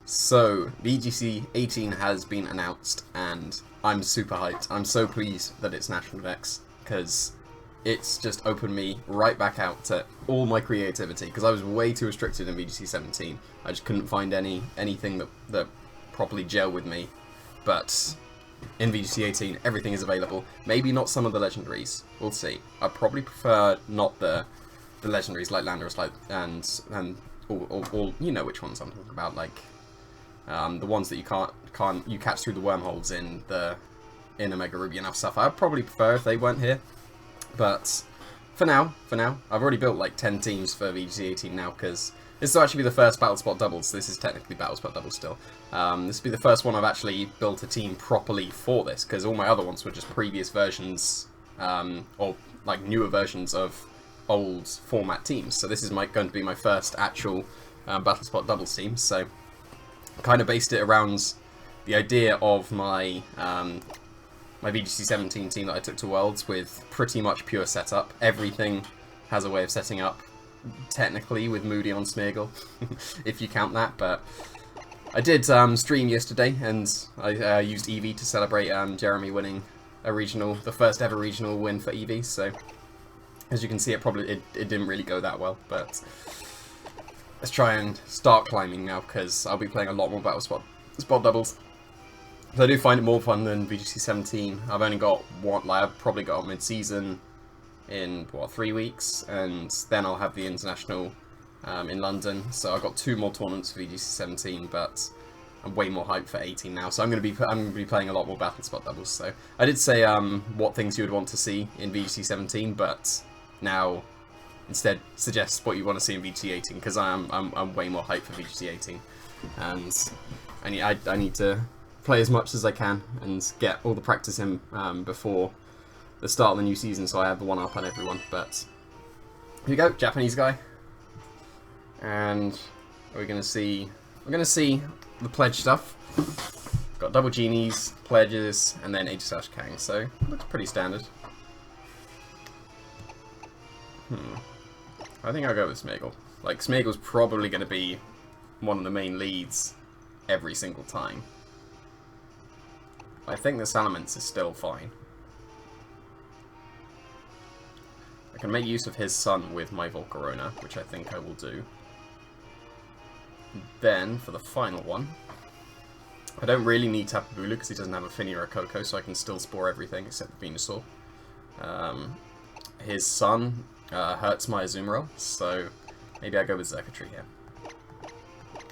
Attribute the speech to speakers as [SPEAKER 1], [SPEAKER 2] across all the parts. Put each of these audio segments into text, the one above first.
[SPEAKER 1] So, VGC 18 has been announced, and I'm super hyped. I'm so pleased that it's National Dex, because it's just opened me right back out to all my creativity, because I was way too restricted in VGC 17. I just couldn't find anything that properly gelled with me. But in VGC 18, everything is available. Maybe not some of the legendaries. We'll see. I probably prefer not the legendaries like Landorus, like and all you know which ones I'm talking about, like the ones that you catch through the wormholes in Omega Ruby and stuff. I'd probably prefer if they weren't here. But for now, I've already built like 10 teams for VGC 18 now, because this will actually be the first Battle Spot doubles. This is technically Battle Spot doubles still. This will be the first one I've actually built a team properly for this, because all my other ones were just previous versions, or like newer versions of old format teams. So this is going to be my first actual Battle Spot doubles team. So kind of based it around the idea of my my VGC 17 team that I took to Worlds, with pretty much pure setup. Everything has a way of setting up, technically, with Moody on Smeargle, if you count that. But I did stream yesterday, and I used Eevee to celebrate Jeremy winning a regional, the first ever regional win for Eevee. So as you can see, it didn't really go that well, but let's try and start climbing now, because I'll be playing a lot more Battle Spot doubles. So I do find it more fun than VGC 17. I've only got one, like, I've probably got mid-season in, what, 3 weeks, and then I'll have the international in London. So I've got 2 more tournaments for VGC 17, but I'm way more hyped for 18 now. So I'm going to be playing a lot more Battle Spot doubles. So I did say what things you would want to see in VGC 17, but now instead suggest what you want to see in VGC 18, because I'm way more hyped for VGC 18, and I need to play as much as I can and get all the practice in before the start of the new season, so I have the one up on everyone. But here we go, Japanese guy, and we're gonna see the pledge stuff. Got double genies, pledges, and then Aegis Kang, so looks pretty standard. I think I'll go with Smeargle. Like, Smeargle's probably going to be one of the main leads every single time. I think the Salamence is still fine. I can make use of his son with my Volcarona, which I think I will do. Then, for the final one, I don't really need Tapu Bulu because he doesn't have a Finny or a Coco, so I can still spore everything except the Venusaur. His son hurts my Azumarill, so maybe I go with Xurkitree here.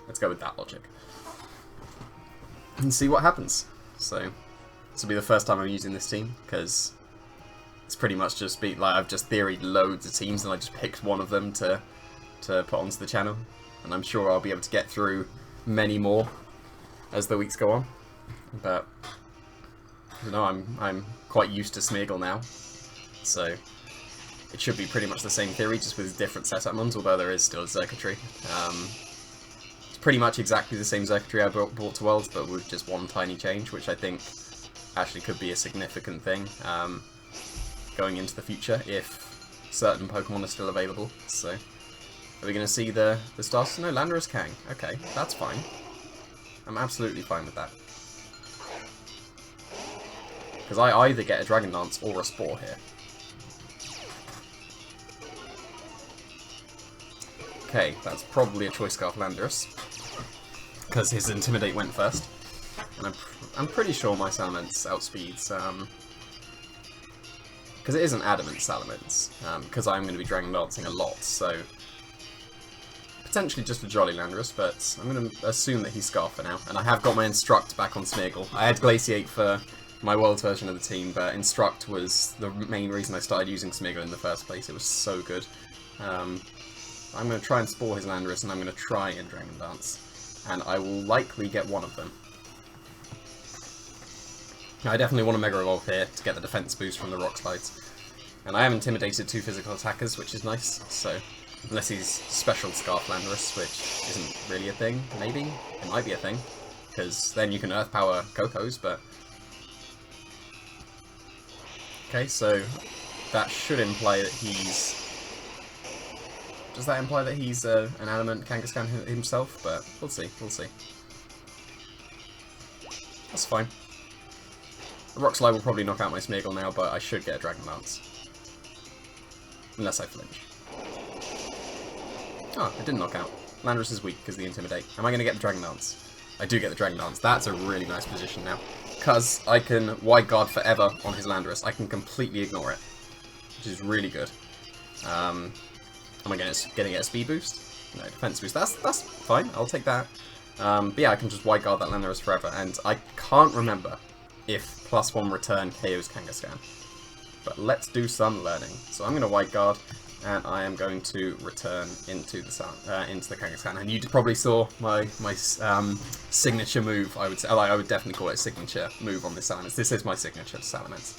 [SPEAKER 1] Let's go with that logic and see what happens. So this will be the first time I'm using this team, because it's pretty much just like I've just theoried loads of teams and I just picked one of them to put onto the channel, and I'm sure I'll be able to get through many more as the weeks go on. But you know, I'm quite used to Smeargle now, so it should be pretty much the same theory, just with different setup ones, although there is still a Xurkitree. It's pretty much exactly the same Xurkitree I brought to Worlds, but with just one tiny change, which I think actually could be a significant thing going into the future, if certain Pokemon are still available. So, are we going to see the stars? No, Landorus Kang. Okay, that's fine. I'm absolutely fine with that. Because I either get a Dragon Dance or a Spore here. Okay, that's probably a Choice Scarf Landorus, because his Intimidate went first, and I'm pretty sure my Salamence outspeeds, because it is an Adamant Salamence, because I'm going to be Dragon Dancing a lot, so potentially just a Jolly Landorus, but I'm going to assume that he's Scarf for now, and I have got my Instruct back on Smeargle. I had Glaciate for my World's version of the team, but Instruct was the main reason I started using Smeargle in the first place. It was so good. I'm going to try and Spore his Landorus, and I'm going to try and Dragon Dance. And I will likely get one of them. I definitely want to Mega Evolve here to get the defense boost from the Rock Slides. And I have intimidated 2 physical attackers, which is nice, so unless he's Special Scarf Landorus, which isn't really a thing, maybe? It might be a thing, because then you can Earth Power Cocos, but... Okay, so that should imply that he's... Does that imply that he's an Adamant Kangaskhan himself? But we'll see, we'll see. That's fine. The Rock Slide will probably knock out my Smeargle now, but I should get a Dragon Lance. Unless I flinch. Oh, it didn't knock out. Landorus is weak because of the Intimidate. Am I going to get the Dragon Lance? I do get the Dragon Lance. That's a really nice position now. Because I can Wide Guard forever on his Landorus. I can completely ignore it. Which is really good. Am I going to get a speed boost? No, defense boost. That's fine. I'll take that. But yeah, I can just Wide Guard that Landorus forever. And I can't remember if +1 return KOs Kangaskhan. But let's do some learning. So I'm going to Wide Guard. And I am going to return into the Kangaskhan. And you probably saw my signature move. I would say, I would definitely call it a signature move on this Salamence. This is my signature Salamence.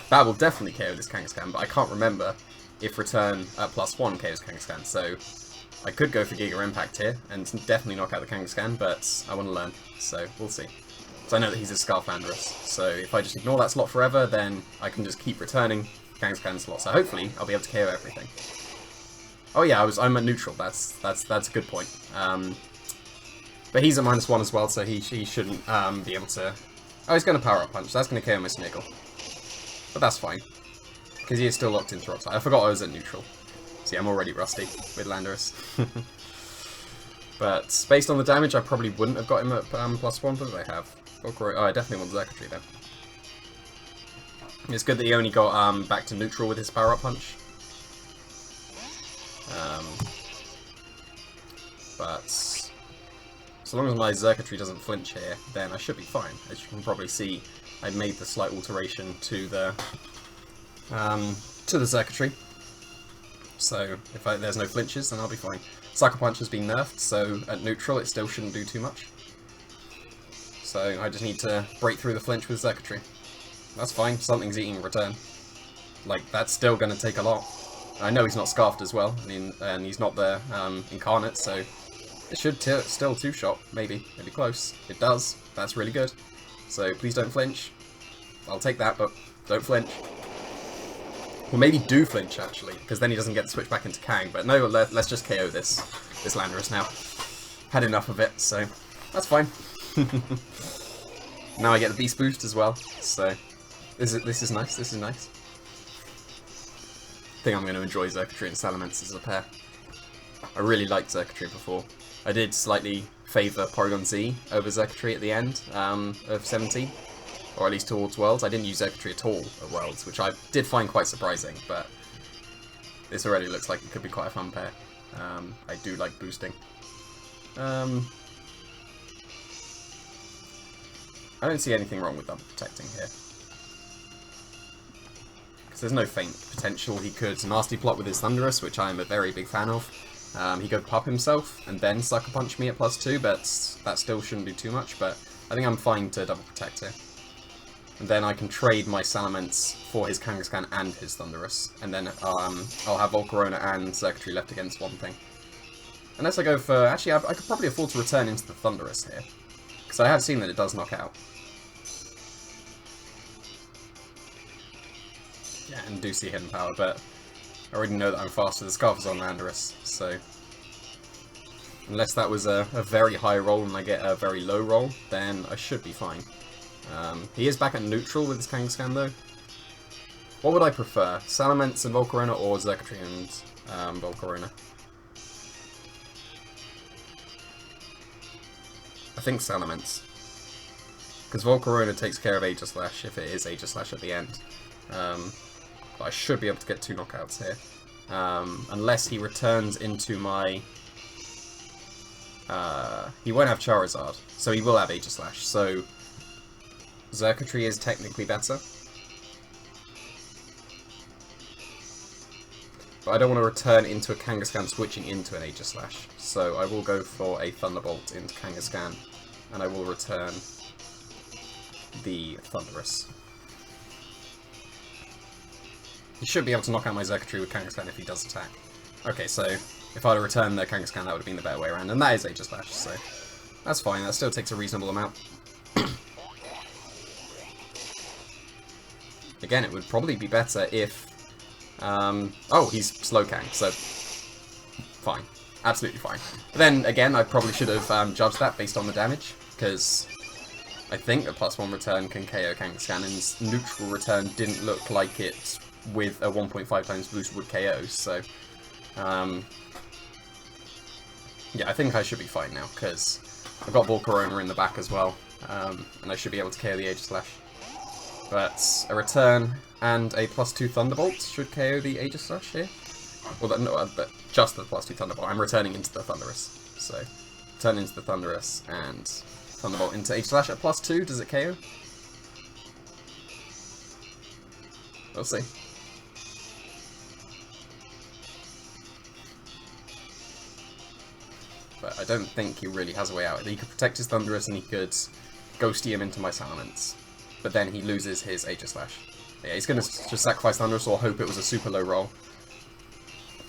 [SPEAKER 1] That will definitely KO this Kangaskhan, but I can't remember if return at +1 KOs Kangaskhan. So I could go for Giga Impact here and definitely knock out the Kangaskhan, but I want to learn. So we'll see. So I know that he's a Scarf Landorus. So if I just ignore that slot forever, then I can just keep returning Kangaskhan slot, so hopefully I'll be able to KO everything. Oh yeah, I'm at neutral. That's a good point. But he's at -1 as well, so he shouldn't be able to. Oh, he's going to Power Up Punch. That's going to KO my Smeargle, but that's fine because he is still locked into Rock Slide. I forgot I was at neutral. See, I'm already rusty with Landorus. But based on the damage, I probably wouldn't have got him at +1. What did I have? Oh, I definitely want Circuitry then. It's good that he only got back to neutral with his Power Up Punch. But so long as my Circuitry doesn't flinch here, then I should be fine. As you can probably see, I made the slight alteration to the Circuitry. So if there's no flinches, then I'll be fine. Sucker Punch has been nerfed, so at neutral it still shouldn't do too much. So I just need to break through the flinch with Circuitry. That's fine, something's eating in return. Like, that's still going to take a lot. I know he's not Scarfed as well, and he's not the Incarnate, so it should still two-shot, maybe close. It does, that's really good. So please don't flinch. I'll take that, but don't flinch. Well, maybe do flinch, actually, because then he doesn't get to switch back into Kang, but no, let's just KO this Landorus now. Had enough of it, so that's fine. Now I get the Beast Boost as well, so this is nice, this is nice. I think I'm going to enjoy Circuitry and Salamence as a pair. I really liked Circuitry before. I did slightly favour Porygon Z over Circuitry at the end of 17, or at least towards Worlds. I didn't use Circuitry at all at Worlds, which I did find quite surprising, but this already looks like it could be quite a fun pair. I do like boosting. I don't see anything wrong with double protecting here. Because there's no feint potential. He could Nasty Plot with his Thunderous, which I am a very big fan of. He could pop himself and then Sucker Punch me at +2, but that still shouldn't do too much. But I think I'm fine to double protect here. And then I can trade my Salamence for his Kangaskhan and his Thunderous. And then I'll have Volcarona and Circuitry left against one thing. Unless I go for... Actually, I could probably afford to return into the Thunderous here. Because I have seen that it does knock out. Yeah, and do see Hidden Power, but I already know that I'm faster. The Scarf is on Landorus, so... Unless that was a very high roll and I get a very low roll, then I should be fine. He is back at neutral with his Kangaskhan, though. What would I prefer? Salamence and Volcarona, or Circuitry and Volcarona? I think Salamence. Because Volcarona takes care of Aegislash if it is Aegislash at the end. But I should be able to get 2 knockouts here. Unless he returns into my... he won't have Charizard, so he will have Aegislash. So Circuitry is technically better. But I don't want to return into a Kangaskhan switching into an Aegislash. So I will go for a Thunderbolt into Kangaskhan. And I will return the Thunderous. He should be able to knock out my Circuitry with Kangaskhan if he does attack. Okay, so if I'd returned the Kangaskhan, that would have been the better way around. And that is Aegislash, so that's fine. That still takes a reasonable amount. Again, it would probably be better if... oh, he's Slowking, so fine. Absolutely fine. But then, again, I probably should have judged that based on the damage, because I think a +1 return can KO Kangaskhan's neutral return didn't look like it with a 1.5 times boost would KO, so yeah, I think I should be fine now, because I've got Volcarona in the back as well, and I should be able to KO the Aegislash. But a return and a +2 Thunderbolt should KO the Aegislash here. Well, no, just the +2 Thunderbolt. I'm returning into the Thunderous, so turn into the Thunderous and Thunderbolt into Aegislash at +2. Does it KO? We'll see. But I don't think he really has a way out. He could protect his Thunderous and he could Ghosty him into my Salamence. But then he loses his Aegislash. Yeah, he's going to just sacrifice Thunderous or hope it was a super low roll.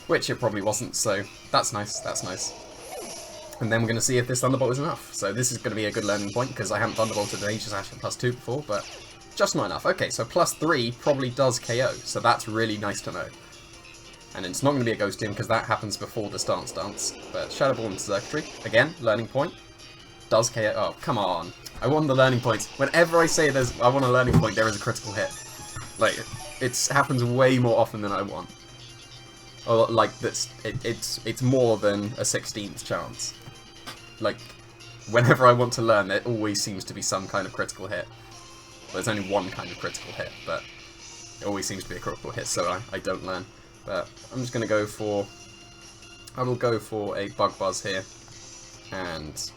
[SPEAKER 1] Which it probably wasn't, so that's nice, that's nice. And then we're going to see if this Thunderbolt is enough. So this is going to be a good learning point, because I haven't Thunderbolted an Aegislash at +2 before, but just not enough. Okay, so +3 probably does KO, so that's really nice to know. And it's not going to be a Ghost in, because that happens before the Stance Dance. But Shadow Ball into Circuitry, again, learning point. Does KO. Oh, come on. I want the learning points. Whenever I say I want a learning point, there is a critical hit. Like, it happens way more often than I want. Or, like, it's more than a 16th chance. Like, whenever I want to learn, there always seems to be some kind of critical hit. Well, there's only one kind of critical hit, but it always seems to be a critical hit, so I don't learn. But I'm just going to go for... I will go for a Bug Buzz here, and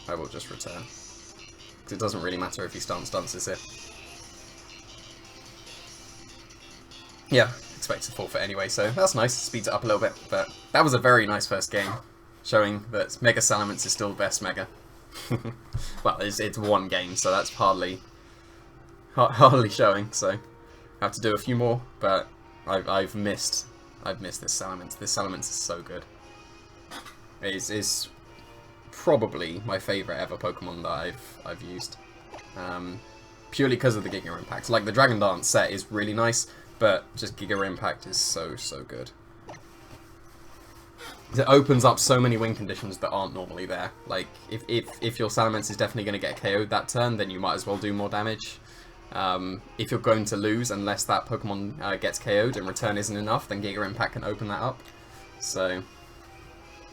[SPEAKER 1] I will just return. Because it doesn't really matter if he Stance Dances here. Yeah, expected forfeit anyway, so that's nice. Speeds it up a little bit, but that was a very nice first game, showing that Mega Salamence is still the best Mega. Well, it's one game, so that's hardly showing, so I have to do a few more, but I've missed this Salamence. This Salamence is so good. It's probably my favourite ever Pokemon that I've used. Purely because of the Giga Impact. Like, the Dragon Dance set is really nice, but just Giga Impact is so good. It opens up so many win conditions that aren't normally there. Like, if your Salamence is definitely going to get KO'd that turn, then you might as well do more damage. If you're going to lose unless that Pokemon gets KO'd and return isn't enough, then Giga Impact can open that up. So,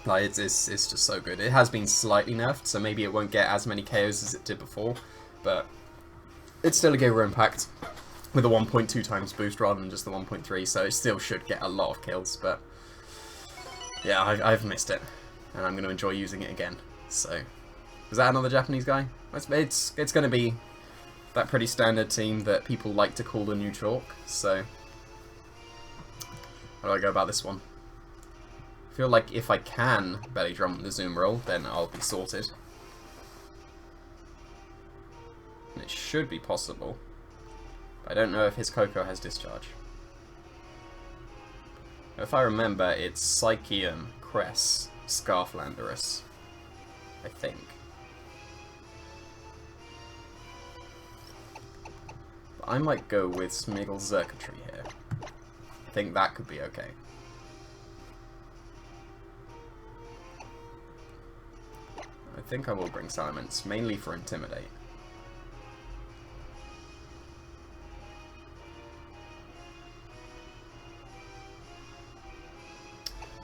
[SPEAKER 1] like, it's just so good. It has been slightly nerfed, so maybe it won't get as many KOs as it did before, but it's still a Giga Impact with a 1.2 times boost rather than just the 1.3, so it still should get a lot of kills, but yeah, I've missed it, and I'm going to enjoy using it again. So, is that another Japanese guy? It's going to be that pretty standard team that people like to call the new chalk, so how do I go about this one? I feel like if I can belly drum the Zoom roll, then I'll be sorted. And it should be possible. But I don't know if his Koko has discharge. If I remember, it's Psycheum, Cress, Scarflandorus, I think. But I might go with Smeagol Xurkitree here. I think that could be okay. I think I will bring Salamence, mainly for Intimidate.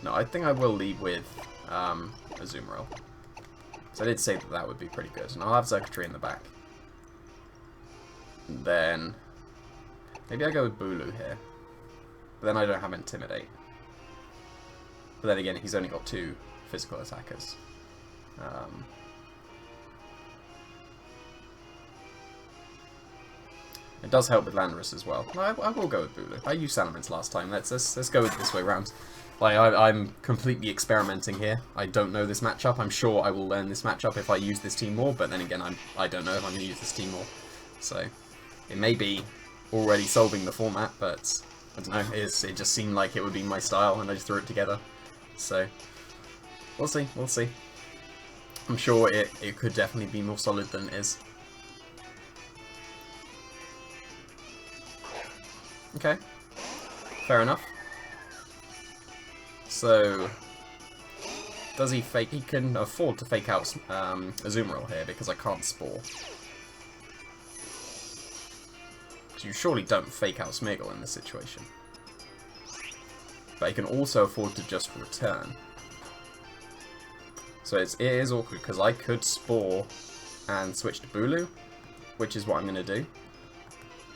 [SPEAKER 1] No, I think I will lead with a Azumarill. So I did say that would be pretty good. And I'll have Xurkitree in the back. And then maybe I go with Bulu here. But then I don't have Intimidate. But then again, he's only got 2 physical attackers. It does help with Landorus as well. No, I will go with Bulu. I used Salamence last time. Let's go with this way round. Like, I'm completely experimenting here. I don't know this matchup. I'm sure I will learn this matchup if I use this team more, but then again, I don't know if I'm going to use this team more. So, it may be already solving the format, but I don't know. It just seemed like it would be my style, and I just threw it together. So, we'll see. We'll see. I'm sure it could definitely be more solid than it is. Okay. Fair enough. So, Does he fake? He can afford to fake out Azumarill here because I can't Spore. So you surely don't fake out Smeargle in this situation. But he can also afford to just return. So it is awkward because I could Spore and switch to Bulu, which is what I'm going to do.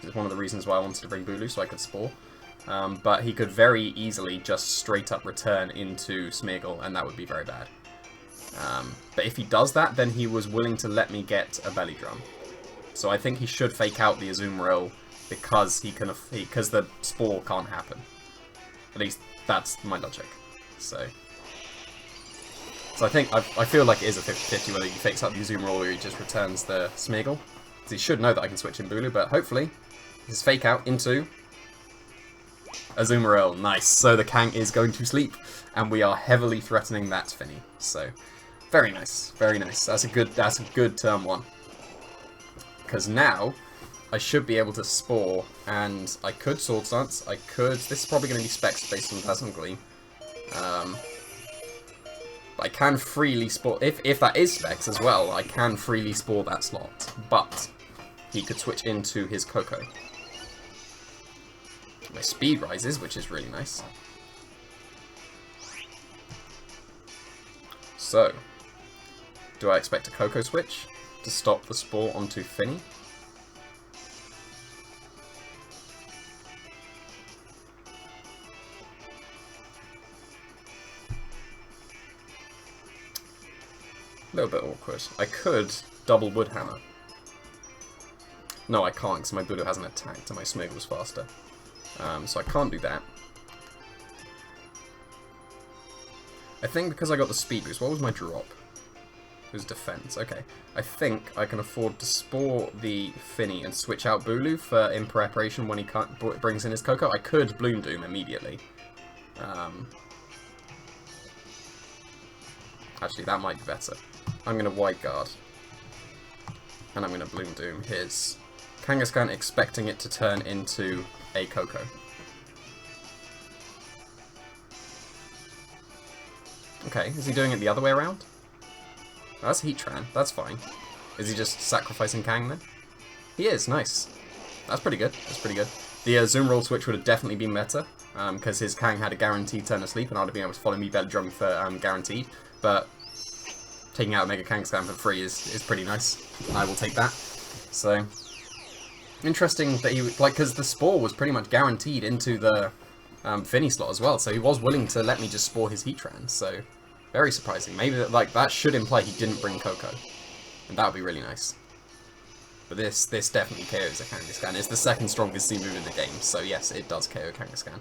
[SPEAKER 1] It's one of the reasons why I wanted to bring Bulu, so I could Spore. But he could very easily just straight up return into Smeargle, and that would be very bad. But if he does that, then he was willing to let me get a Belly Drum. So I think he should fake out the Azumarill because because the Spore can't happen. At least that's my logic. So I think I feel like it is a 50-50 whether he fakes out the Azumarill or he just returns the Smeargle. So he should know that I can switch in Bulu, but hopefully his fake out into Azumarill. Nice. So the Kang is going to sleep, and we are heavily threatening that Finny. So very nice, very nice. That's a good turn 1. Because now I should be able to Spore, and I could Sword Stance. I could. This is probably going to be Specs based on Dazzling Gleam. But I can freely Spore. If that is Specs as well, I can freely Spore that slot. But he could switch into his Koko. My speed rises, which is really nice. So, do I expect a Koko switch to stop the Spore onto Finny? A little bit awkward. I could double Wood Hammer. No, I can't, because my Bulu hasn't attacked and my Smeargle's faster. So I can't do that. I think because I got the speed boost, what was my drop? It was defense. Okay. I think I can afford to Spore the Finny and switch out Bulu in preparation when he brings in his Koko. I could Bloom Doom immediately. Actually, that might be better. I'm going to Wide Guard. And I'm going to Bloom Doom his Kangaskhan, expecting it to turn into a Koko. Okay, is he doing it the other way around? Oh, that's Heatran, that's fine. Is he just sacrificing Kang then? He is, nice. That's pretty good, that's pretty good. The Azumarill switch would have definitely been better, because his Kang had a guaranteed turn of sleep, and I would have been able to follow me Belly Drum for guaranteed, but taking out a Mega Kangaskhan for free is pretty nice. I will take that. So, interesting that he, because the Spore was pretty much guaranteed into the Finny slot as well, so he was willing to let me just Spore his Heatran, so very surprising. Maybe that should imply he didn't bring Koko, and that would be really nice. But this definitely KOs a Kangaskhan. It's the second strongest Z move in the game, so yes, it does KO Kangaskhan.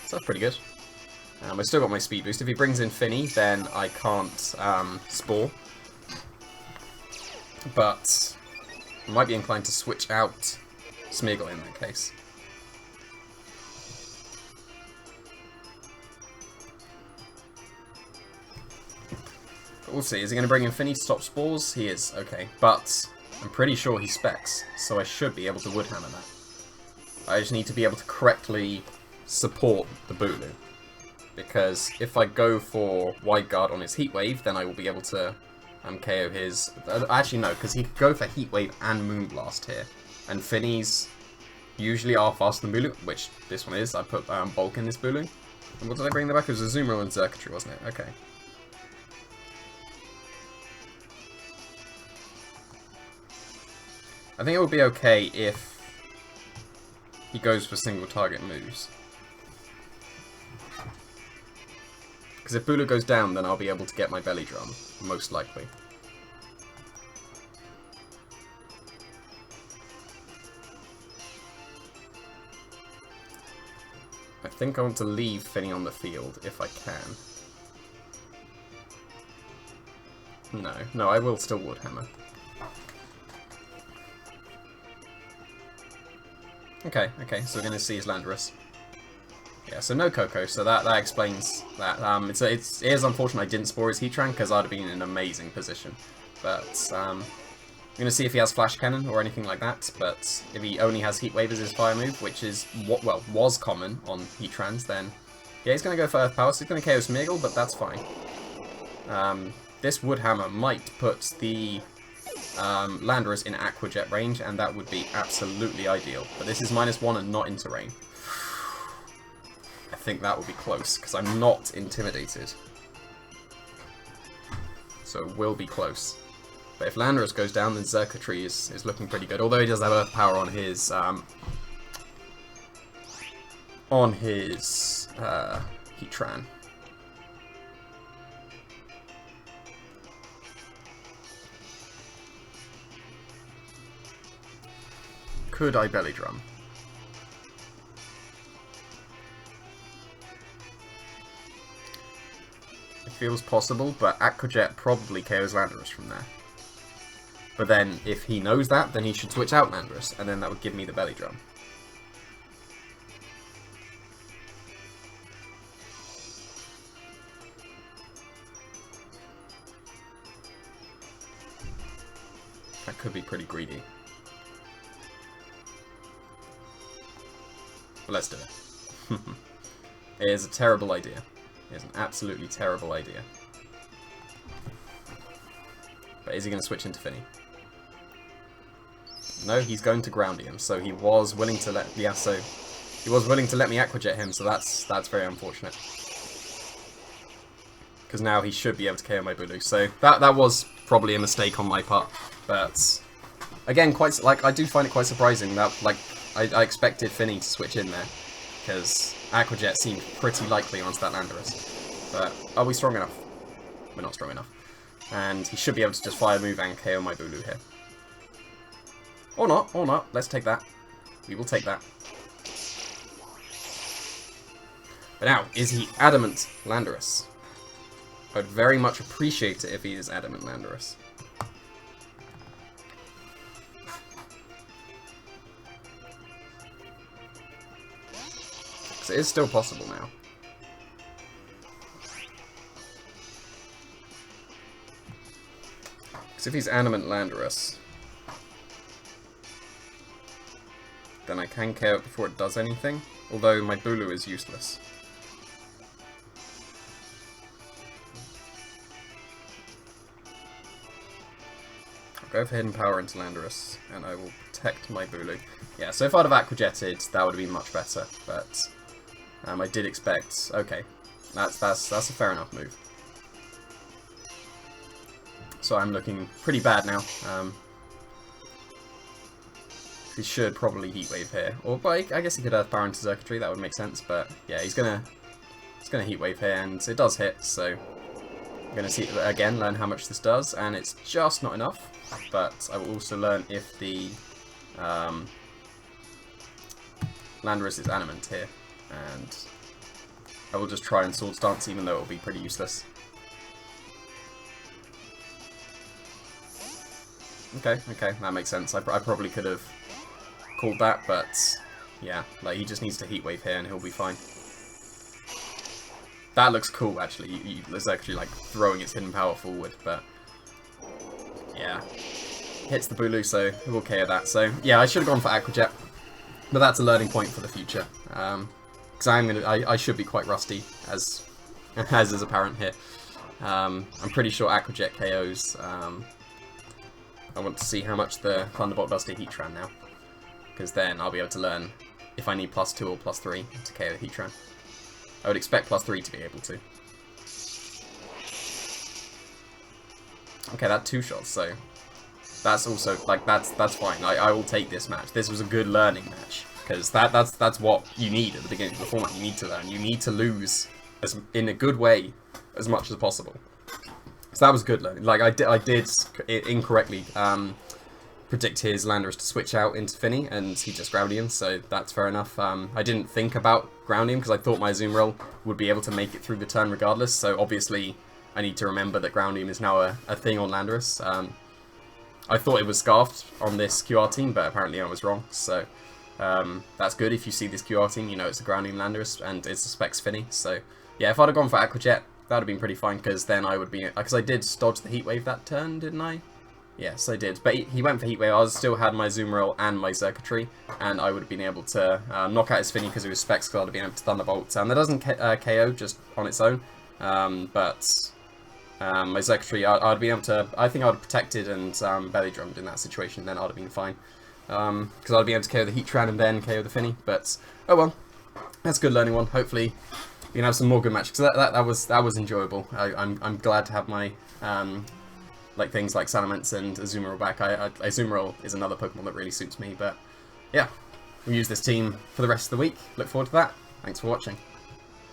[SPEAKER 1] So that's pretty good. I've still got my speed boost. If he brings in Finny, then I can't Spore. But I might be inclined to switch out Smeargle in that case. But we'll see. Is he going to bring in Finny to stop Spores? He is. Okay. But I'm pretty sure he Specs, so I should be able to Wood Hammer that. I just need to be able to correctly support the Bulu. Because if I go for Wide Guard on his Heat Wave, then I will be able to KO his... Actually, no, because he could go for Heat Wave and Moonblast here. And Finnies usually are faster than Bulu, which this one is. I put Bulk in this Bulu. And what did I bring in the back? It was Azumarill and Xurkitree, wasn't it? Okay. I think it would be okay if he goes for single target moves. Because if Bulu goes down, then I'll be able to get my Belly Drum, most likely. I think I want to leave Finny on the field, if I can. No, I will still Wood Hammer. Okay, so we're going to see his Landorus. Yeah, so no Koko, so that explains that. It is unfortunate I didn't Spore his Heatran, because I'd have been in an amazing position. But, I'm going to see if he has Flash Cannon or anything like that, but if he only has Heat Wave as his fire move, which is what, well, was common on Heatrans, then yeah, he's going to go for Earth Power, so he's going to KO Smeargle, but that's fine. This Wood Hammer might put the Landorus in Aqua Jet range, and that would be absolutely ideal. But this is -1 and not in terrain. I think that will be close, because I'm not intimidated. So it will be close. But if Landorus goes down, then Xurkitree is looking pretty good. Although he does have Earth Power on his Heatran. Could I Belly Drum? It feels possible, but Aqua Jet probably KOs Landorus from there. But then, if he knows that, then he should switch out Landorus, and then that would give me the Belly Drum. That could be pretty greedy. But let's do it. It is a terrible idea. It is an absolutely terrible idea. But is he going to switch into Finny? No, he's going to Groundy him, so he was willing to let... Yeah, so... He was willing to let me Aqua Jet him, so that's very unfortunate. Because now he should be able to KO my Bulu. So that was probably a mistake on my part. But... Again, I do find it quite surprising that, I expected Finny to switch in there. Because Aqua Jet seemed pretty likely onto that Landorus. But are we strong enough? We're not strong enough. And he should be able to just fire move and KO my Bulu here. Or not, or not. Let's take that. We will take that. But now, is he Adamant Landorus? I'd very much appreciate it if he is Adamant Landorus. Because it is still possible now. Because if he's Adamant Landorus, then I can KO it before it does anything, although my Bulu is useless. I'll go for Hidden Power into Landorus, and I will protect my Bulu. Yeah, so if I'd have Aqua Jetted, that would have been much better, but I did expect... Okay, that's a fair enough move. So I'm looking pretty bad now. He should probably Heat Wave here, or I guess he could Earth Power into Xurkitree. That would make sense. But yeah, he's gonna Heat Wave here, and it does hit. So I'm gonna see again, learn how much this does, and it's just not enough. But I will also learn if the Landorus is Adamant here, and I will just try and Swords Dance, even though it will be pretty useless. Okay, that makes sense. I probably could have called that, but yeah, he just needs to Heat Wave here and he'll be fine. That looks cool, actually. It's actually throwing its Hidden Power forward, but yeah, hits the Bulu, so it will KO that. So yeah, I should have gone for Aqua Jet, but that's a learning point for the future. Because I should be quite rusty, as is apparent here. I'm pretty sure Aqua Jet KOs. I want to see how much the Thunderbolt does to Heatran now, because then I'll be able to learn if I need +2 or +3 to KO Heatran. I would expect +3 to be able to. Okay, that 2 shots, so that's also that's fine. I will take this match. This was a good learning match, because that's what you need at the beginning of the format. You need to learn. You need to lose in a good way as much as possible. So that was good learning. I did incorrectly predict his Landorus to switch out into Finny, and he just grounded him, so that's fair enough. I didn't think about grounding him because I thought my Zoom roll would be able to make it through the turn regardless, so obviously I need to remember that grounding is now a thing on Landorus. I thought it was scarfed on this QR team, but apparently I was wrong, so that's good. If you see this QR team, you know it's a grounding Landorus, and it suspects Finny, so yeah, if I'd have gone for Aqua Jet, that would have been pretty fine, because then I would be... Because I did dodge the Heat Wave that turn, didn't I? Yes, I did. But he went for Heat Wave. I still had my Azumarill and my Xurkitree, and I would have been able to knock out his Finny because it was Specs, so I'd have been able to Thunderbolt. And that doesn't KO just on its own, but my Xurkitree, I'd be able to... I think I would have protected and Belly Drummed in that situation, then I'd have been fine. Because I'd be able to KO the Heatran and then KO the Finny, but oh well. That's a good learning one. Hopefully we can have some more good matches. Because that was enjoyable. I'm glad to have my... like things like Salamence and Azumarill back. Azumarill is another Pokemon that really suits me, but yeah, we'll use this team for the rest of the week. Look forward to that. Thanks for watching.